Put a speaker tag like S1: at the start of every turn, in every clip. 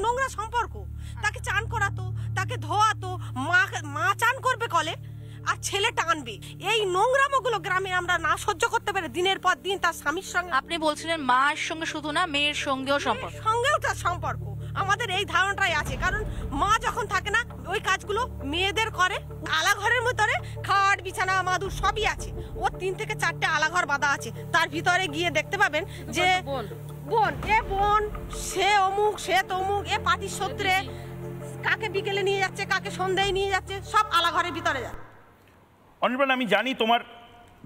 S1: নোংরা সম্পর্ক। তাকে চান করাতো, তাকে ধোয়াতো, মা চান করবে কলে আর ছেলে টানবে। এই নোংরামগুলো গ্রামে আমরা না সহ্য করতে পারি দিনের পর দিন। তার স্বামীর সঙ্গে,
S2: আপনি বলছিলেন মায়ের সঙ্গে শুধু না, মেয়ের সঙ্গেও
S1: তার সম্পর্ক। আমাদের এই ধারণাটাই আছে, কারণ মা যখন থাকে না ওই কাজগুলো মেয়েদের করে। আলাঘরের ভিতরে খাট বিছানা মাদুর সবই আছে। ওর 3 থেকে 4টে আলাঘর বাঁধা আছে। তার ভিতরে গিয়ে দেখতে পাবেন যে বোন সে অমুক, সে তমুক, এ পাটির সূত্রে কাকে বিকেলে নিয়ে যাচ্ছে, কাকে সন্ধ্যায় নিয়ে যাচ্ছে, সব আলাঘরের ভিতরে যায়।
S3: অনির্বাণ, আমি জানি তোমার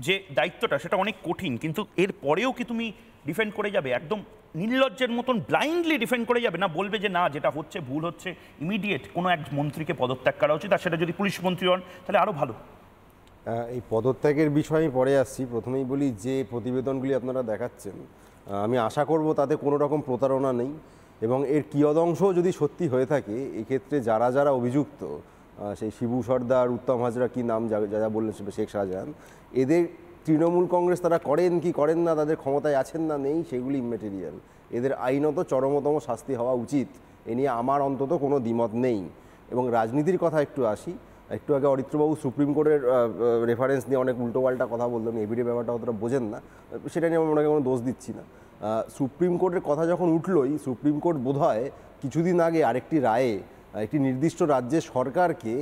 S3: যে দায়িত্বটা সেটা অনেক কঠিন, কিন্তু এর পরেও কি তুমি ডিফেন্ড করে যাবে একদম নির্লজ্জের মতন ব্লাইন্ডলি ডিফেন্ড করে যাবে, না বলবে যে না যেটা হচ্ছে ভুল হচ্ছে, ইমিডিয়েট কোনো এক মন্ত্রীকে পদত্যাগ করা উচিত, আর সেটা যদি পুলিশ মন্ত্রী হন তাহলে আরও ভালো?
S4: এই পদত্যাগের বিষয়ে পরে আসছি। প্রথমেই বলি যে প্রতিবেদনগুলি আপনারা দেখাচ্ছেন, আমি আশা করব তাতে কোনো রকম প্রতারণা নেই, এবং এর কিয়দংশও যদি সত্যি হয়ে থাকে এক্ষেত্রে যারা যারা অভিযুক্ত, সেই শিবু সর্দার, উত্তম হাজরা, কি নাম যা যা বললেন, শেখ শাহজাহান, এদের তৃণমূল কংগ্রেস তারা করেন কি করেন না, তাদের ক্ষমতায় আছেন না নেই, সেগুলি ইম্যাটেরিয়াল। এদের আইনত চরমতম শাস্তি হওয়া উচিত, এ নিয়ে আমার অন্তত কোনো দ্বিমত নেই। এবং রাজনীতির কথা একটু আসি। একটু আগে অরিত্রবাবু সুপ্রিম কোর্টের রেফারেন্স নিয়ে অনেক উল্টোপাল্টা কথা বললেন, এভিডে ব্যাপারটা অতটা বোঝেন না, সেটা নিয়ে আমি ওনাকে কোনো দোষ দিচ্ছি না। সুপ্রিম কোর্টের কথা যখন উঠলই, সুপ্রিম কোর্ট বোধহয় কিছুদিন আগে আরেকটি রায়ে একটি নির্দিষ্ট রাজ্যের সরকারকে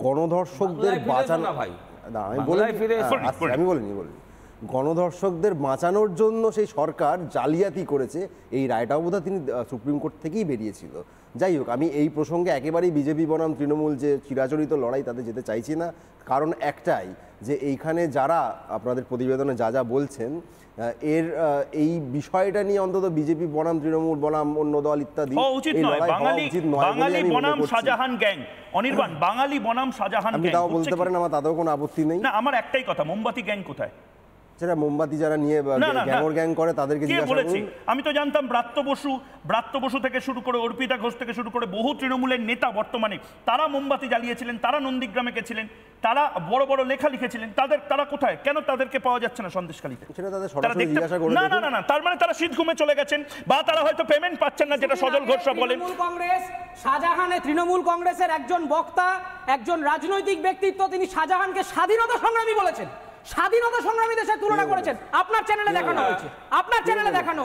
S4: গণধর্ষকদের বাঁচানো, আমি বলিনি, গণধর্ষকদের বাঁচানোর জন্য সেই সরকার জালিয়াতি করেছে, এই রায়টাও বোধহয় তিনি সুপ্রিম কোর্ট থেকেই বেরিয়েছিল। যাই হোক, আমি এই প্রসঙ্গে একেবারেই বিজেপি বনাম তৃণমূল যে চিরাচরিত লড়াই তাতে যেতে চাইছি না, কারণ একটাই যে এইখানে যারা আপনাদের প্রতিবেদনে যা যা বলছেন এর এই বিষয়টা নিয়ে অন্তত বিজেপি বনাম তৃণমূল বনাম অন্য দল ইত্যাদি
S3: বাঙালি বনাম শাহজাহান গ্যাং। অনির্বাণ, বাঙালি বনাম শাহজাহান গ্যাং,
S4: আপনি তাও বলতে পারেন, আমার তাতেও কোনো আপত্তি নেই।
S3: না, আমার একটাই কথা, মোমবাতি গ্যাং কোথায়?
S4: সেটা মোমবাতি যারা নিয়ে গ্যাং করে তাদেরকে জিজ্ঞাসা করুন।
S3: আমি তো জানতাম ব্রাত্য বসু থেকে শুরু করে অর্পিতা ঘোষ থেকে শুরু করে বহু তৃণমূলের নেতা বর্তমানে তারা মোমবাতি জ্বালিয়েছিলেন, তারা নন্দীগ্রামে গেছিলেন, তারা বড় বড় লেখা লিখেছিলেন। তারা কোথায়? কেন তাদেরকে পাওয়া যাচ্ছে না সন্দেশখালীতে?
S4: সেটা তাদের সরাসরি জিজ্ঞাসা করে।
S3: না, তার মানে তারা শীত ঘুমে চলে গেছেন, বা তারা হয়তো পেমেন্ট পাচ্ছেন না, যেটা সজল ঘোষ বলেন।
S5: তৃণমূল কংগ্রেসের একজন বক্তা, একজন রাজনৈতিক ব্যক্তিত্ব, তিনি শাহজাহানকে স্বাধীনতা সংগ্রামী বলেছেন, স্বাধীনতা সংগ্রামীদের সাথে তুলনা করেছেন। আপনার চ্যানেলে দেখানো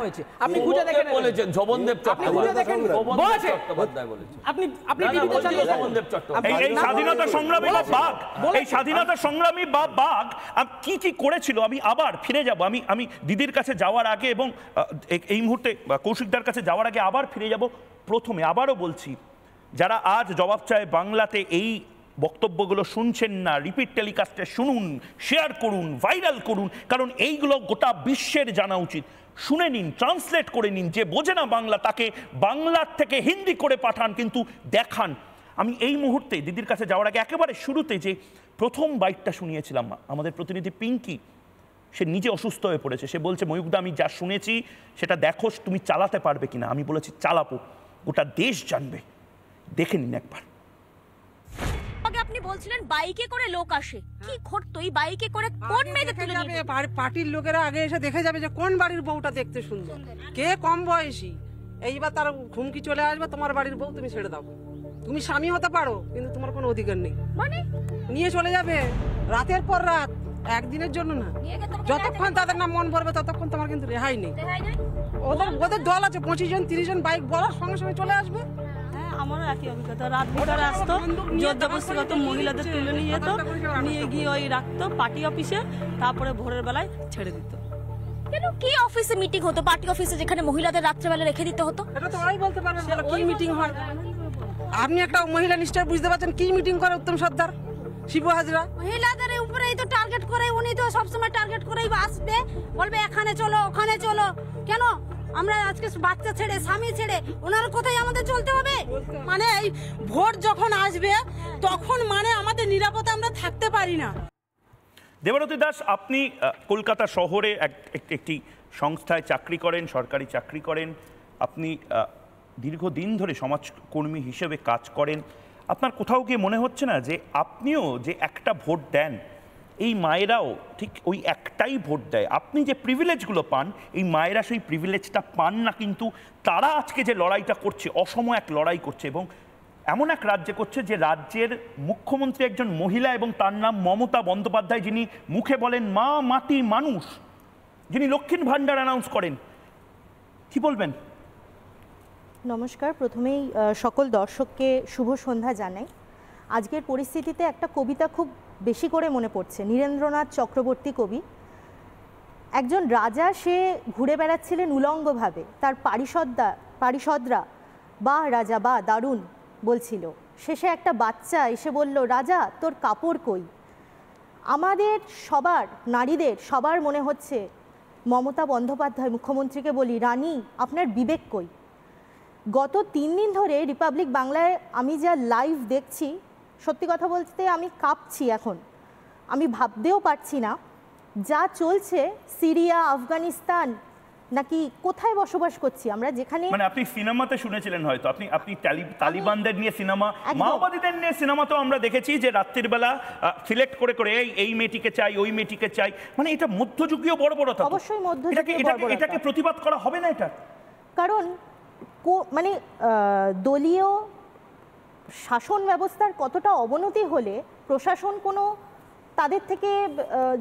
S5: হয়েছে, আপনি খুঁজে দেখেন বলেছেন। জবনদেব চট্টোপাধ্যায় বলেছেন। আপনি
S3: এই স্বাধীনতা সংগ্রামী বা বাঘ, এই স্বাধীনতা সংগ্রামী বা বাঘ কি কি করেছিল, আমি আবার ফিরে যাব। আমি দিদির কাছে যাওয়ার আগে এবং এই মুহূর্তে কৌশিকদার কাছে যাওয়ার আগে আবার ফিরে যাব। প্রথমে আবারও বলছি, যারা আজ জবাব চায় বাংলাতে এই বক্তব্যগুলো শুনছেন না, রিপিট টেলিকাস্টে শুনুন, শেয়ার করুন, ভাইরাল করুন, কারণ এইগুলো গোটা বিশ্বের জানা উচিত। শুনে নিন, ট্রান্সলেট করে নিন, যে বোঝে না বাংলা তাকে বাংলার থেকে হিন্দি করে পাঠান, কিন্তু দেখান। আমি এই মুহূর্তে দিদির কাছে যাওয়ার আগে একেবারে শুরুতে যে প্রথম বাইটটা শুনিয়েছিলাম, আমাদের প্রতিনিধি পিঙ্কি, সে নিজে অসুস্থ হয়ে পড়েছে, সে বলছে ময়ূকদা আমি যা শুনেছি সেটা দেখো তুমি চালাতে পারবে কিনা। আমি বলেছি চালাবো, গোটা দেশ জানবে, দেখে নিন একবার।
S6: আপনি বলছিলেন বাইকে করে লোক আসে, কি ঘটতো এই বাইকে করে? কোন মেয়েদের তুলে নিয়ে যাবে?
S1: পার্টির লোকেরা আগে এসে দেখে যাবে যে কোন বাড়ির বউটা দেখতে সুন্দর, কে কম বয়সী। এইবার তার ঘুমকি চলে আসবে, তোমার বাড়ির বউ তুমি ছেড়ে দাও, তুমি স্বামী হতে পারো কিন্তু তোমার কোনো অধিকার নেই, মানে নিয়ে চলে যাবে রাতের পর রাত, একদিনের জন্য না। যতক্ষণ তাদের নাম মন ভরবে ততক্ষণ তোমার কিন্তু রেহাই নেই। ওদের দল আছে 25 জন 30 জন, বাইক বলার সঙ্গে সঙ্গে চলে আসবে।
S7: আমারও একই অভিজ্ঞতা, রাত ভিতরে আসতো, জোরজবস্তিগত মহিলাদের তুলে নিয়ে যেত, নিয়ে গিয়ে ওই রাখতো পার্টি অফিসে, তারপরে ভোরের বেলায় ছেড়ে দিত।
S6: কেন, কি অফিসে মিটিং হতো? পার্টি অফিসে, যেখানে মহিলাদের রাত্রেবেলা রেখে দিতে হতো।
S1: এটা তো ওরাই বলতে পারবে কি মিটিং হয়। আপনি একটা মহিলা নিশ্চয় বুঝতে পারছেন কি মিটিং করে উত্তম সর্দার, শিবু হাজরা।
S6: মহিলাদের উপরেই তো টার্গেট করে, উনি তো সবসময় টার্গেট করেই আসবে, বলবে এখানে চলো ওখানে চলো। কেন আমরা আজকে বাচ্চা ছেড়ে স্বামী ছেড়ে ওনার কোথায় আমাদের চলতে হবে?
S7: মানে এই ভোট যখন আসবে তখন মানে আমাদের নিরাপদে আমরা থাকতে পারি না।
S3: দেবরতী দাস, আপনি কলকাতা শহরে একটি সংস্থায় চাকরি করেন, সরকারি চাকরি করেন, আপনি দীর্ঘদিন ধরে সমাজকর্মী হিসেবে কাজ করেন। আপনার কোথাও গিয়ে মনে হচ্ছে না যে আপনিও যে একটা ভোট দেন এই মায়েরাও ঠিক ওই একটাই ভোট দেয়। আপনি যে প্রিভিলেজগুলো পান, এই মায়েরা সেই প্রিভিলেজটা পান না, কিন্তু তারা আজকে যে লড়াইটা করছে, অসম এক লড়াই করছে, এবং এমন এক রাজ্যে করছে যে রাজ্যের মুখ্যমন্ত্রী একজন মহিলা, এবং তার নাম মমতা বন্দ্যোপাধ্যায়, যিনি মুখে বলেন মা, মাটি, মানুষ, যিনি লক্ষ্মীর ভাণ্ডার অ্যানাউন্স করেন। কি বলবেন?
S8: নমস্কার, প্রথমেই সকল দর্শককে শুভ সন্ধ্যা জানাই। আজকের পরিস্থিতিতে একটা কবিতা খুব বেশি করে মনে পড়ছে, নীরেন্দ্রনাথ চক্রবর্তী কবি। একজন রাজা, সে ঘুরে বেড়াচ্ছিলেন উলঙ্গভাবে, তার পারিষদরা বা রাজা বা দারুণ বলছিল। শেষে একটা বাচ্চা এসে বলল, রাজা তোর কাপড় কই? আমাদের সবার, নারীদের সবার মনে হচ্ছে মমতা বন্দ্যোপাধ্যায় মুখ্যমন্ত্রীকে বলি, রানী আপনার বিবেক কই? গত 3 দিন ধরে রিপাবলিক বাংলায় আমি যা লাইভ দেখছি, সত্যি কথা বলতে আমি কাঁপছি। এখন আমি ভাবতেও পারছি না যা চলছে। সিরিয়া, আফগানিস্তান নাকি কোথায় বসবাস করছি আমরা, যেখানে
S3: মানে আপনি সিনেমাতে শুনেছিলেন হয়তো, আপনি তালিবানদের নিয়ে সিনেমা, মাওবাদীদের নিয়ে সিনেমা তো আমরা দেখেছি যে রাত্রির বেলা সিলেক্ট করে করে এই মেয়েটিকে চাই, ওই মেয়েটিকে চাই। মানে এটা মধ্যযুগীয় বর্বরতা।
S8: অবশ্যই মধ্যযুগীয় বর্বরতা।
S3: এটাকে প্রতিবাদ করা হবে না এটা?
S8: কারণ মানে দলীয় শাসন ব্যবস্থার কতটা অবনতি হলে প্রশাসন কোনো তাদের থেকে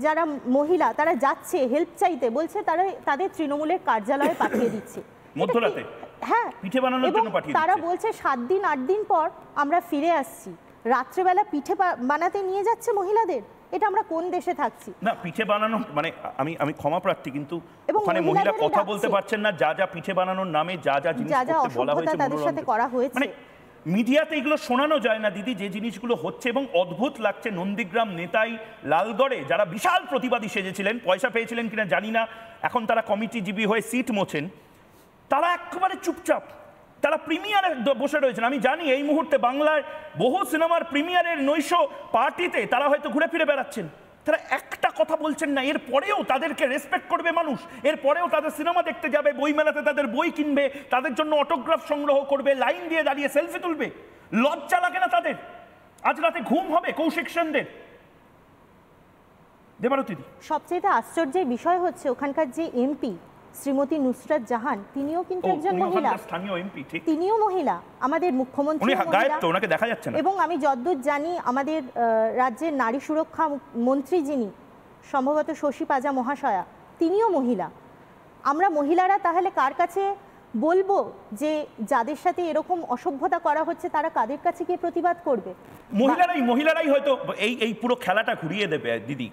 S8: যারা মহিলা তারা যাচ্ছে হেল্প চাইতে, বলছে তারা তাদের তৃণমূলের কার্যালয়ে পাঠিয়ে দিচ্ছে
S3: মধ্যরাতে।
S8: হ্যাঁ,
S3: পিঠে বানানোর জন্য পাঠিয়ে
S8: তারা
S3: দিচ্ছে।
S8: বলছে 7 দিন 8 দিন পর আমরা ফিরে আসছি, রাত্রেবেলা পিঠে বানাতে নিয়ে যাচ্ছে মহিলাদের। এটা আমরা কোন দেশে থাকছি?
S3: না, পিঠে বানানো মানে আমি ক্ষমা প্রার্থী, কিন্তু
S8: এবং
S3: ওখানে মহিলা
S8: মহিলাদেরই
S3: কথা
S8: ডাকছে।
S3: বলতে পারছেন না, যা পিঠে বানানোর নামে যা জিনিস করতে বলা হয়েছে,
S8: তাদের সাথে করা হয়েছে।
S3: মানে মিডিয়াতে এগুলো শোনানো যায় না দিদি, যে জিনিসগুলো হচ্ছে। এবং অদ্ভুত লাগছে, নন্দীগ্রাম, নেতাই, লালগড়ে যারা বিশাল প্রতিবাদী সেজেছিলেন, পয়সা পেয়েছিলেন কিনা জানি না, এখন তারা কমিটিজীবী হয়ে সিট মোছেন, তারা একেবারে চুপচাপ, তারা প্রিমিয়ারে বসে রয়েছেন। আমি জানি এই মুহূর্তে বাংলায় বহু সিনেমার প্রিমিয়ারের নৈশ পার্টিতে তারা হয়তো ঘুরে ফিরে বেড়াচ্ছেন, তারা একটা কথা বলছেন না। এরপরেও তাদেরকে রেসপেক্ট করবে মানুষ, এরপরেও তাদের সিনেমা দেখতে যাবে, বই মেলাতে তাদের বই কিনবে, তাদের জন্য অটোগ্রাফ সংগ্রহ করবে, লাইন দিয়ে দাঁড়িয়ে সেলফি তুলবে। লজ্জা লাগে না তাদের? আজ রাতে ঘুম হবে কৌশিক সেনদের? দেবারতী,
S8: সবচেয়ে আশ্চর্যের বিষয় হচ্ছে ওখানকার যে এমপি শ্রীমতী নুসরাত জাহান, তিনিও কিন্তু একজন মহিলা,
S3: স্থানীয় এমপি, ঠিক,
S8: তিনিও মহিলা। আমাদের মুখ্যমন্ত্রী
S3: গায়েব তো, ওনাকে দেখা যাচ্ছে না।
S8: এবং আমি যতদূর জানি আমাদের রাজ্যের নারী সুরক্ষা মন্ত্রী, যিনি সম্ভবত শশী পাজা মহাশয়া, তিনিও মহিলা। আমরা মহিলারা তাহলে কার কাছে বলবো যে যাদের সাথে এরকম অসভ্যতা করা হচ্ছে তারা কাদের কাছে গিয়ে প্রতিবাদ করবে?
S3: মহিলারাই হয়তো এই পুরো খেলাটা ঘুরিয়ে দেবে দিদি।